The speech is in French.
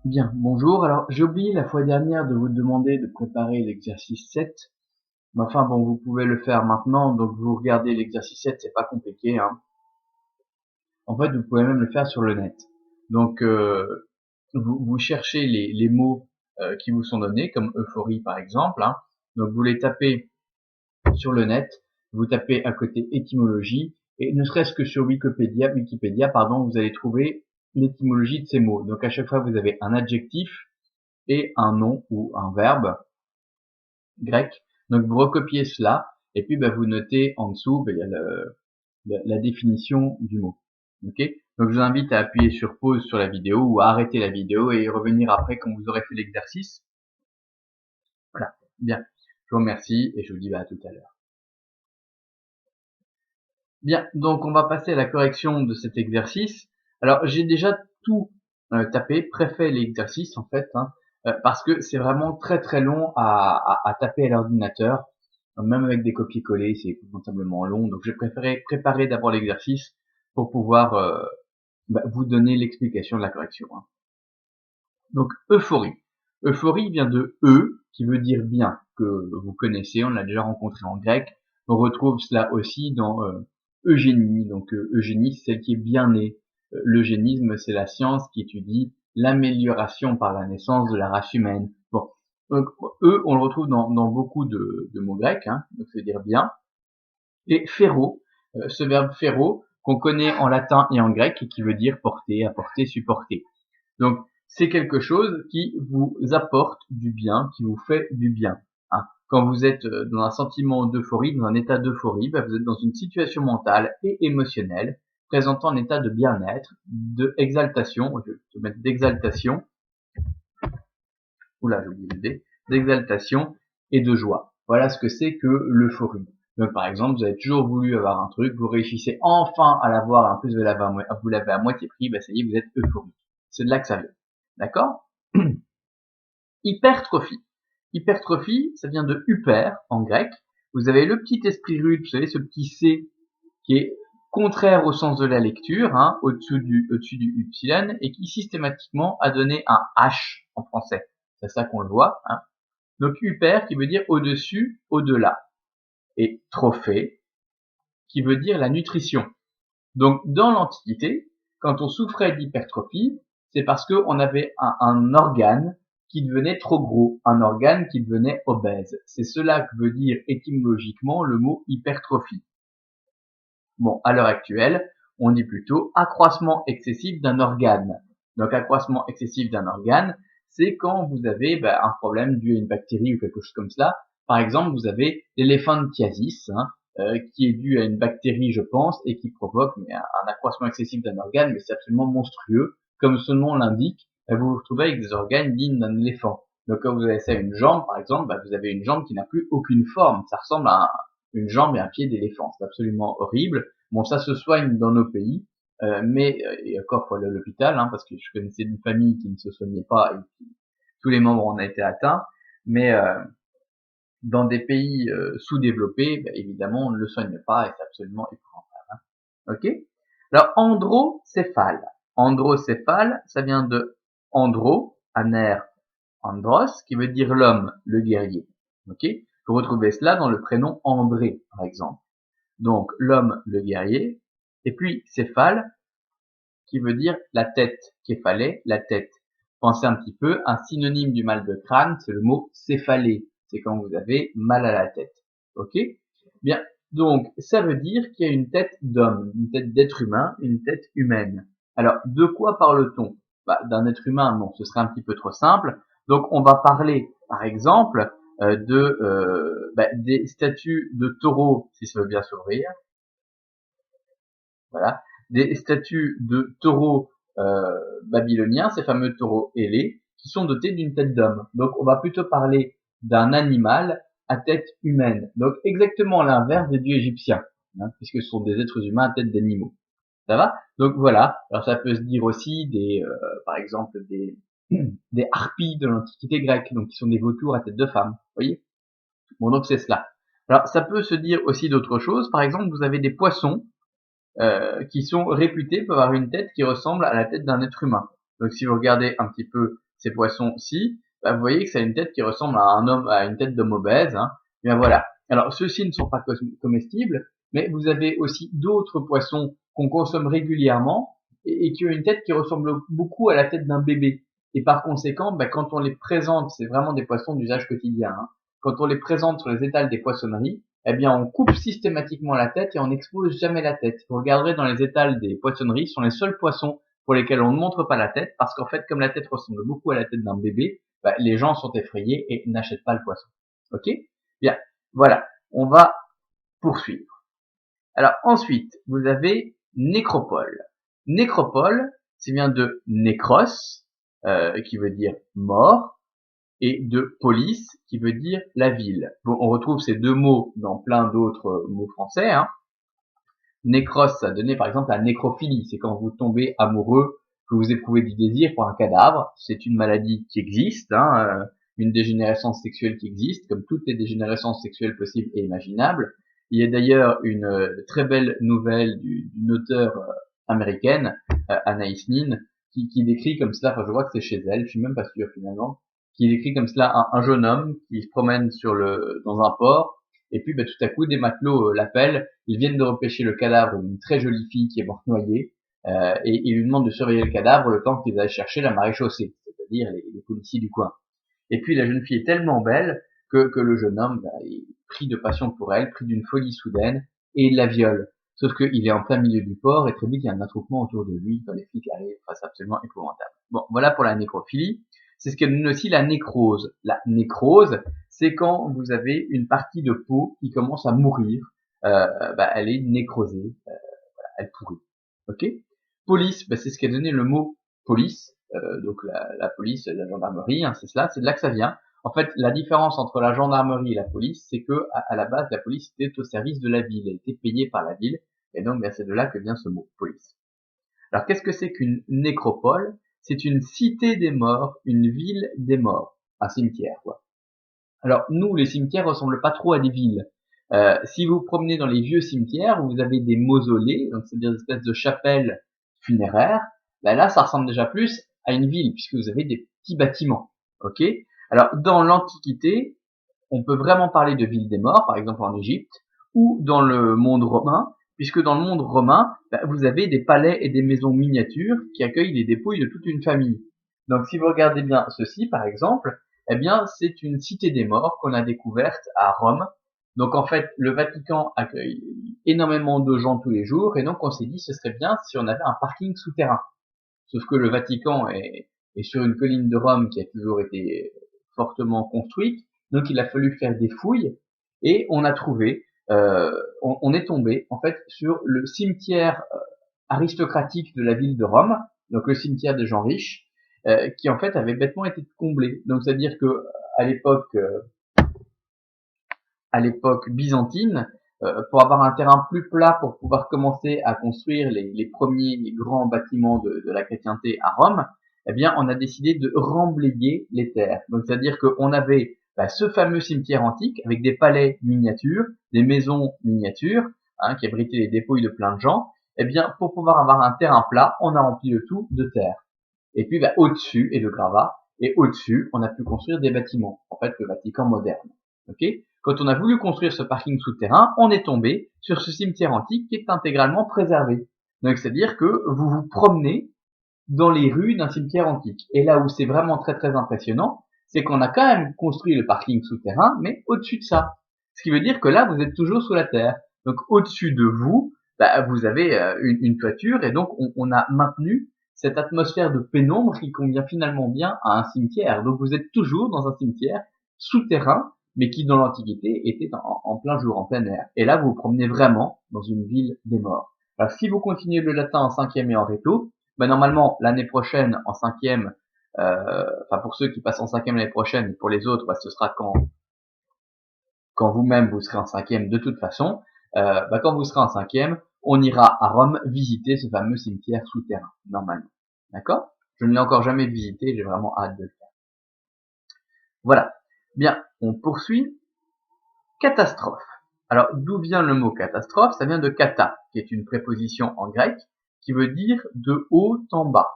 Bien, bonjour. Alors, j'ai oublié la fois dernière de vous demander de préparer l'exercice 7. Mais enfin, bon, vous pouvez le faire maintenant. Donc, vous regardez l'exercice 7, c'est pas compliqué, hein. En fait, vous pouvez même le faire sur le net. Donc, vous cherchez les mots qui vous sont donnés, comme euphorie par exemple, hein. Donc, vous les tapez sur le net. Vous tapez à côté étymologie. Et ne serait-ce que sur Wikipédia, pardon, vous allez trouver l'étymologie de ces mots. Donc, à chaque fois, vous avez un adjectif et un nom ou un verbe grec. Donc vous recopiez cela et puis vous notez en dessous, il y a la définition du mot. Ok. Donc je vous invite à appuyer sur pause sur la vidéo ou à arrêter la vidéo et revenir après quand vous aurez fait l'exercice. Voilà. Bien. Je vous remercie et je vous dis à tout à l'heure. Bien. Donc on va passer à la correction de cet exercice. Alors j'ai déjà tout tapé, préfet l'exercice en fait, hein, parce que c'est vraiment très très long à taper à l'ordinateur. Même avec des copier-coller, c'est épouvantablement long. Donc j'ai préféré préparer d'abord l'exercice pour pouvoir vous donner l'explication de la correction, hein. Donc euphorie. Euphorie vient de qui veut dire bien, que vous connaissez, on l'a déjà rencontré en grec. On retrouve cela aussi dans eugénie. Donc eugénie, c'est celle qui est bien née. L'eugénisme, c'est la science qui étudie l'amélioration par la naissance de la race humaine. Bon, donc on le retrouve dans beaucoup de mots grecs, hein, donc ça veut dire bien. Et ferro, ce verbe ferro qu'on connaît en latin et en grec et qui veut dire porter, apporter, supporter. Donc c'est quelque chose qui vous apporte du bien, qui vous fait du bien, hein. Quand vous êtes dans un sentiment d'euphorie, dans un état d'euphorie, vous êtes dans une situation mentale et émotionnelle présentant un état de bien-être, d'exaltation, je vais te mettre d'exaltation, oula j'ai oublié le D, d'exaltation et de joie. Voilà ce que c'est que l'euphorie. Donc par exemple, vous avez toujours voulu avoir un truc, vous réussissez enfin à l'avoir, en plus vous l'avez à moitié prix, ça y est, vous êtes euphorique. C'est de là que ça vient. D'accord? Hypertrophie. Hypertrophie, ça vient de hyper en grec. Vous avez le petit esprit rude, vous savez, ce petit C qui est contraire au sens de la lecture, hein, au-dessus du Y, et qui systématiquement a donné un H en français. C'est ça qu'on le voit, hein. Donc hyper qui veut dire au-dessus, au-delà. Et trophée qui veut dire la nutrition. Donc dans l'Antiquité, quand on souffrait d'hypertrophie, c'est parce qu'on avait un organe qui devenait trop gros, un organe qui devenait obèse. C'est cela que veut dire étymologiquement le mot hypertrophie. Bon, à l'heure actuelle, on dit plutôt accroissement excessif d'un organe. Donc accroissement excessif d'un organe, c'est quand vous avez un problème dû à une bactérie ou quelque chose comme cela. Par exemple, vous avez l'éléphantiasis, hein, qui est dû à une bactérie, je pense, et qui provoque un accroissement excessif d'un organe, mais c'est absolument monstrueux. Comme son nom l'indique, vous vous retrouvez avec des organes dignes d'un éléphant. Donc quand vous avez ça, une jambe, par exemple, vous avez une jambe qui n'a plus aucune forme. Ça ressemble à une jambe et un pied d'éléphant. C'est absolument horrible. Bon, ça se soigne dans nos pays, et encore faut aller à l'hôpital, hein, parce que je connaissais une famille qui ne se soignait pas et tous les membres en étaient atteints. Mais dans des pays sous-développés, évidemment, on ne le soigne pas et c'est absolument épouvantable, hein. Ok. Alors androcéphale. Androcéphale, ça vient de andro, aner, andros, qui veut dire l'homme, le guerrier. Ok. Vous retrouvez cela dans le prénom André, par exemple. Donc l'homme, le guerrier, et puis céphale, qui veut dire la tête, képhalé, la tête. Pensez un petit peu, un synonyme du mal de crâne, c'est le mot céphalée. C'est quand vous avez mal à la tête. Ok? Bien. Donc, ça veut dire qu'il y a une tête d'homme, une tête d'être humain, une tête humaine. Alors, de quoi parle-t-on? D'un être humain, non, ce serait un petit peu trop simple. Donc, on va parler, par exemple, des statues de taureaux, si ça veut bien s'ouvrir. Voilà, des statues de taureaux babyloniens, ces fameux taureaux ailés, qui sont dotés d'une tête d'homme. Donc on va plutôt parler d'un animal à tête humaine. Donc exactement l'inverse des dieux égyptiens, hein, puisque ce sont des êtres humains à tête d'animaux. Ça va? Donc voilà. Alors ça peut se dire aussi par exemple des harpies de l'Antiquité grecque, donc qui sont des vautours à tête de femme. Vous voyez? Bon, donc c'est cela. Alors ça peut se dire aussi d'autres choses. Par exemple, vous avez des poissons qui sont réputés pour avoir une tête qui ressemble à la tête d'un être humain. Donc si vous regardez un petit peu ces poissons-ci, bah, vous voyez que ça a une tête qui ressemble à un homme, à une tête d'homme obèse, hein. Bien voilà. Alors ceux-ci ne sont pas comestibles, mais vous avez aussi d'autres poissons qu'on consomme régulièrement et qui ont une tête qui ressemble beaucoup à la tête d'un bébé. Et par conséquent, bah, quand on les présente, c'est vraiment des poissons d'usage quotidien, hein. Quand on les présente sur les étals des poissonneries, eh bien, on coupe systématiquement la tête et on n'expose jamais la tête. Vous regarderez dans les étals des poissonneries, ce sont les seuls poissons pour lesquels on ne montre pas la tête, parce qu'en fait, comme la tête ressemble beaucoup à la tête d'un bébé, bah, les gens sont effrayés et n'achètent pas le poisson. Ok? Bien. Voilà. On va poursuivre. Alors, ensuite, vous avez nécropole. Nécropole, c'est bien de nécros, qui veut dire mort, et de polis, qui veut dire la ville. Bon, on retrouve ces deux mots dans plein d'autres mots français, hein. Nécros, ça donnait par exemple la nécrophilie. C'est quand vous tombez amoureux, que vous éprouvez du désir pour un cadavre. C'est une maladie qui existe, hein, une dégénérescence sexuelle qui existe, comme toutes les dégénérescences sexuelles possibles et imaginables. Il y a d'ailleurs une très belle nouvelle d'une auteure américaine, Anaïs Nin, qui décrit comme cela, enfin je vois que c'est chez elle, je suis même pas sûr finalement, qui décrit comme cela un jeune homme qui se promène dans un port, et puis bah, tout à coup des matelots l'appellent, ils viennent de repêcher le cadavre d'une très jolie fille qui est morte noyée, et ils lui demandent de surveiller le cadavre le temps qu'ils aillent chercher la maréchaussée, c'est-à-dire les policiers du coin. Et puis la jeune fille est tellement belle que le jeune homme bah, est pris de passion pour elle, pris d'une folie soudaine, et il la viole. Sauf qu'il est en plein milieu du port, et très vite il y a un attroupement autour de lui, quand les flics arrivent, enfin, c'est absolument épouvantable. Bon, voilà pour la nécrophilie. C'est ce que donne aussi la nécrose. La nécrose, c'est quand vous avez une partie de peau qui commence à mourir, bah, elle est nécrosée, voilà, elle pourrit. Ok? Police, bah, c'est ce qui a donné le mot police, donc la police, la gendarmerie, hein, c'est cela, c'est de là que ça vient. En fait, la différence entre la gendarmerie et la police, c'est que à la base, la police était au service de la ville, elle était payée par la ville, et donc bah, c'est de là que vient ce mot police. Alors qu'est-ce que c'est qu'une nécropole? C'est une cité des morts, une ville des morts, un cimetière, quoi. Alors nous, les cimetières ressemblent pas trop à des villes. Si vous vous promenez dans les vieux cimetières, où vous avez des mausolées, donc c'est des espèces de chapelles funéraires, ben là, ça ressemble déjà plus à une ville, puisque vous avez des petits bâtiments. Ok? Alors dans l'Antiquité, on peut vraiment parler de ville des morts, par exemple en Égypte, ou dans le monde romain, puisque dans le monde romain, vous avez des palais et des maisons miniatures qui accueillent les dépouilles de toute une famille. Donc si vous regardez bien ceci, par exemple, eh bien c'est une cité des morts qu'on a découverte à Rome. Donc en fait, le Vatican accueille énormément de gens tous les jours, et donc on s'est dit ce serait bien si on avait un parking souterrain. Sauf que le Vatican est sur une colline de Rome qui a toujours été fortement construite, donc il a fallu faire des fouilles, et on a trouvé, on est tombé en fait sur le cimetière aristocratique de la ville de Rome, donc le cimetière des gens riches, qui en fait avait bêtement été comblé. Donc c'est-à-dire que à l'époque byzantine, pour avoir un terrain plus plat pour pouvoir commencer à construire les premiers grands bâtiments de la chrétienté à Rome, eh bien, on a décidé de remblayer les terres. Donc, c'est-à-dire qu'on avait ce fameux cimetière antique avec des palais miniatures, des maisons miniatures, hein, qui abritaient les dépouilles de plein de gens. Eh bien, pour pouvoir avoir un terrain plat, on a rempli le tout de terre. Et puis, au-dessus, et de gravats, et au-dessus, on a pu construire des bâtiments. En fait, le Vatican moderne. Ok? Quand on a voulu construire ce parking souterrain, on est tombé sur ce cimetière antique qui est intégralement préservé. Donc, c'est-à-dire que vous vous promenez dans les rues d'un cimetière antique. Et là où c'est vraiment très très impressionnant, c'est qu'on a quand même construit le parking souterrain, mais au-dessus de ça. Ce qui veut dire que là, vous êtes toujours sous la terre. Donc, au-dessus de vous, vous avez une toiture, et donc on a maintenu cette atmosphère de pénombre qui convient finalement bien à un cimetière. Donc, vous êtes toujours dans un cimetière souterrain, mais qui dans l'Antiquité était en plein jour, en plein air. Et là, vous vous promenez vraiment dans une ville des morts. Alors, si vous continuez le latin en cinquième et en réto, normalement, l'année prochaine, en cinquième, enfin pour ceux qui passent en cinquième l'année prochaine, pour les autres, ce sera quand vous-même vous serez en cinquième de toute façon. Quand vous serez en cinquième, on ira à Rome visiter ce fameux cimetière souterrain, normalement. D'accord? Je ne l'ai encore jamais visité, j'ai vraiment hâte de le faire. Voilà. Bien, on poursuit. Catastrophe. Alors, d'où vient le mot catastrophe? Ça vient de kata, qui est une préposition en grec, qui veut dire de haut en bas.